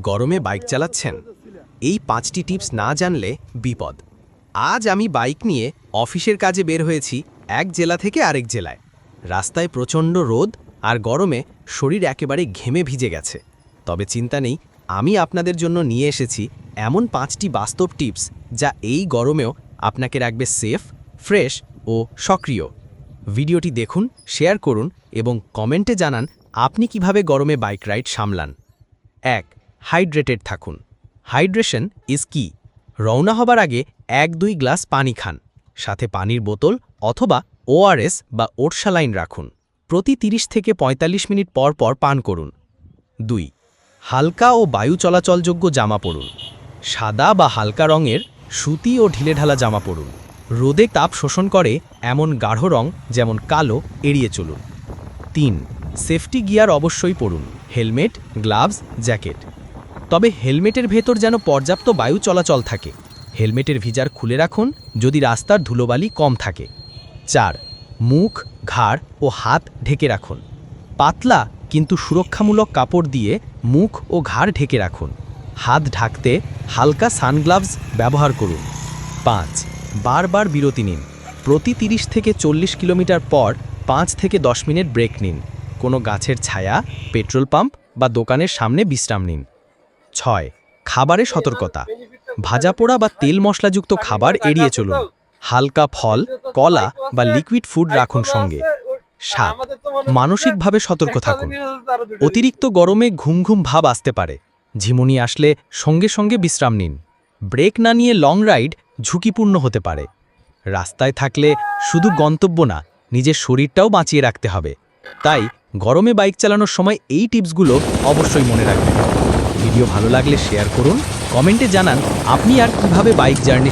গরমে বাইক চালাচ্ছেন? এই 5টি টিপস না জানলে বিপদ। আজ আমি বাইক নিয়ে অফিসের কাজে বের হয়েছি এক জেলা থেকে আরেক জেলায়। রাস্তায় প্রচণ্ড রোদ আর গরমে শরীর একেবারে ঘেমে ভিজে গেছে। তবে চিন্তা নেই, আমি আপনাদের জন্য নিয়ে এসেছি এমন 5টি বাস্তব টিপস যা এই গরমেও আপনাকে রাখবে সেফ, ফ্রেশ ও সক্রিয়। ভিডিওটি দেখুন, শেয়ার করুন এবং কমেন্টে জানান আপনি কিভাবে গরমে বাইক রাইড সামলান। 1. হাইড্রেটেড থাকুন। হাইড্রেশন ইজ কি। রওনা হবার আগে 1-2 গ্লাস পানি খান, সাথে পানির বোতল অথবা ওআরএস বা ওটসালাইন রাখুন। প্রতি 30 থেকে 45 মিনিট পর পর পান করুন। 2. হালকা ও বায়ু চলাচলযোগ্য জামা পরুন। সাদা বা হালকা রঙের সুতি ও ঢিলেঢালা জামা পরুন। রোদে তাপ শোষণ করে এমন গাঢ় রং যেমন কালো এড়িয়ে চলুন। 3. সেফটি গিয়ার অবশ্যই পরুন। Helmet, gloves, jacket. তবে হেলমেটের ভেতর যেন পর্যাপ্ত বায়ু চলাচল থাকে। হেলমেটের ভিজার খুলে রাখুন যদি রাস্তার ধুলোবালি কম থাকে। 4. মুখ, ঘাড় ও হাত ঢেকে রাখুন। পাতলা কিন্তু সুরক্ষামূলক কাপড় দিয়ে মুখ ও ঘাড় ঢেকে রাখুন। হাত ঢাকতে হালকা সানগ্লাভস ব্যবহার করুন। 5. বারবার বিরতি নিন। প্রতি 30 থেকে 40 কিলোমিটার পর 5 থেকে 10 মিনিট ব্রেক নিন। কোনো গাছের ছায়া, পেট্রোল পাম্প বা দোকানের সামনে বিশ্রাম নিন। 6. খাবারে সতর্কতা। ভাজাপোড়া বা তেল মশলাযুক্ত খাবার এড়িয়ে চলুন। হালকা ফল, কলা বা লিকুইড ফুড রাখুন সঙ্গে। 7. মানসিকভাবে সতর্ক থাকুন। অতিরিক্ত গরমে ঘুম ঘুম ভাব আসতে পারে। ঝিমুনি আসলে সঙ্গে সঙ্গে বিশ্রাম নিন। ব্রেক না নিয়ে লং রাইড ঝুঁকিপূর্ণ হতে পারে। রাস্তায় থাকলে শুধু গন্তব্য না, নিজের শরীরটাও বাঁচিয়ে রাখতে হবে। তাই গরমে বাইক চালানোর সময় এই টিপসগুলো অবশ্যই মনে রাখবেন। ভিডিও ভালো লাগলে শেয়ার করুন, কমেন্টে জানান আপনি আর কিভাবে বাইক জার্নি